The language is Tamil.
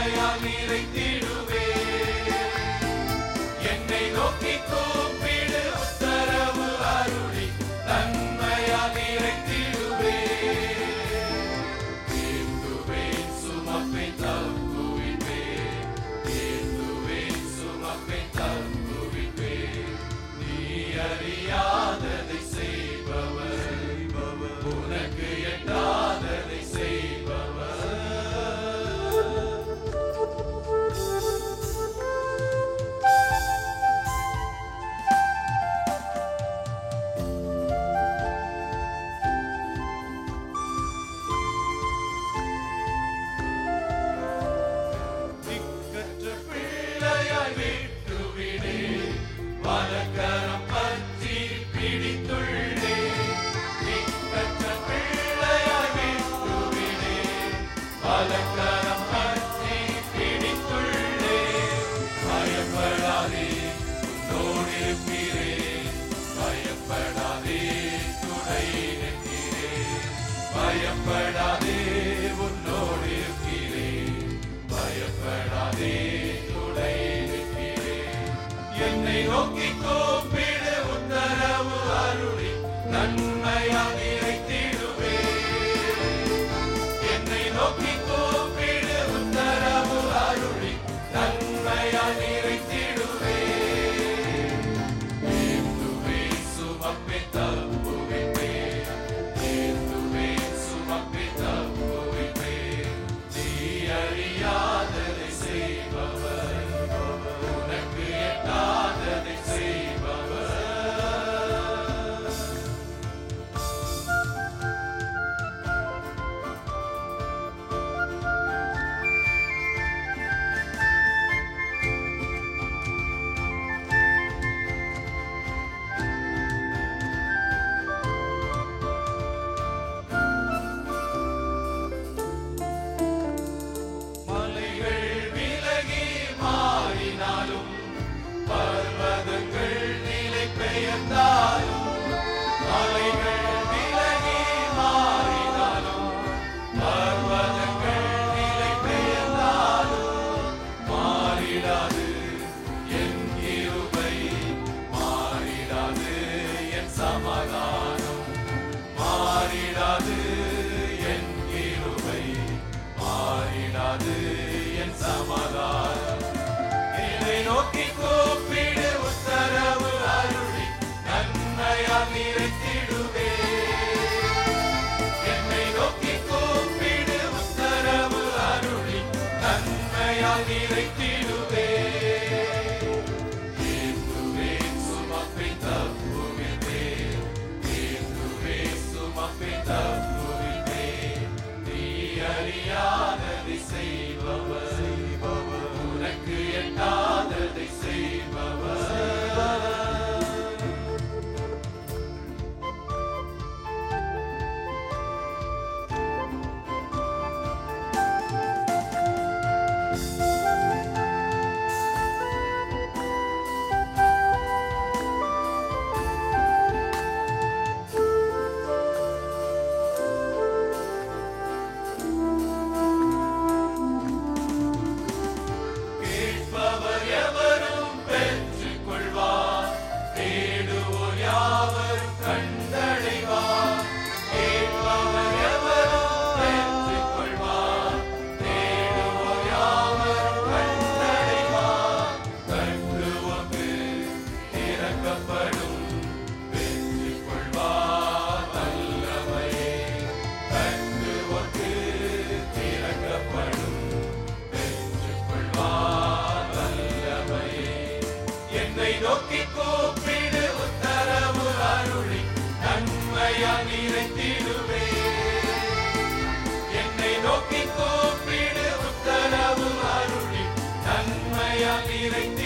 நன்மையால் நிறைத்திடுவே. என்னை நோக்கி கூப்பிடு உத்தரவு அருளி நன்மையால் நிறைத்திடுவே. ஏந்துவேன் சுமப்பேன் தப்புவிப்பேன், ஏந்துவேன் சுமப்பேன் தப்புவிப்பேன். நீ அறியாததை செய்பவர், உனக்கு எட்டாததை செய்பவர். திக்கற்ற பிள்ளையாய் விட்டுவிடு, வலக்கரம் பற்றி பிடித்துள்ளே. திக்கற்ற பிள்ளையாய் விட்டுவிடு, வலக்கரம் பற்றி பிடித்துள்ளே. பயப்படாதே, உன்னோடிருக்கிறேன். பயப்படாதே, துணை நிற்கிறேன். பயப்படாதே, உன்னோடிருக்கிறேன். பயப்படாதே, துணை நிற்கிறேன். என்னை நோக்கி கூப்பிடு உத்தரவு அருளி நன்மையால் நிறைத்திடுவே. என்னை நோக்கி கூப்பிடு உத்தரவு அருளி நன்மையால் நிறைத்திடுவே. ஏந்துவேன் சுமப்பேன் தப்புவிப்பேன், ஏந்துவேன் சுமப்பேன் தப்புவிப்பேன். நீ அறியாததை செய்பவர், உனக்கு எட்டாததை செய்பவர். மலைகள் விலகி மாறினாலும், பர்வதங்கள் நிலை பெயர்ந்தாலும். மலைகள் விலகி மாறினாலும், பர்வதங்கள் நிலை பெயர்ந்தாலும். மாறிடாது என் கிருபை, மாறிடாது என் சமாதானம். மாறிடாது என் கிருபை, மாறிடாது என் சமாதானம். என்னை நோக்கி கூப்பிடு உத்தரவு அருளி நன்மையால் நிறைத்திடுவே. என்னை நோக்கி கூப்பிடு உத்தரவு அருளி நன்மையால் நிறைத்திடுவே. ஏந்துவேன் சுமப்பேன் தப்புவிப்பேன், ஏந்துவேன் சுமப்பேன் தப்புவிப்பேன். நீ அறியாததை செய்பவர், உனக்கு எட்டாததை செய்பவர். கேட்பவர் எவரும் பெற்றுக் கொள்வார், தேடுவோர் யாவரும் கண்டடைவார். கேட்பவர் எவரும் பெற்றுக் கொள்வார், தேடுவோர் யாவரும் கண்டடைவார். கண்டுவோர்க்கு திறக்கப்படும், பெற்றுக் கொள்வார் வல்லமையே. கண்டுவோர்க்கு திறக்கப்படும், பெற்றுக் கொள்வார் வல்லமையே. என்னை நோக்கி கூப்பிடு உத்தரவு அருளி நன்மையால் நிறைத்திடுவே. என்னை நோக்கி கூப்பிடு உத்தரவு அருளி நன்மையால் நிறைத்திடுவே.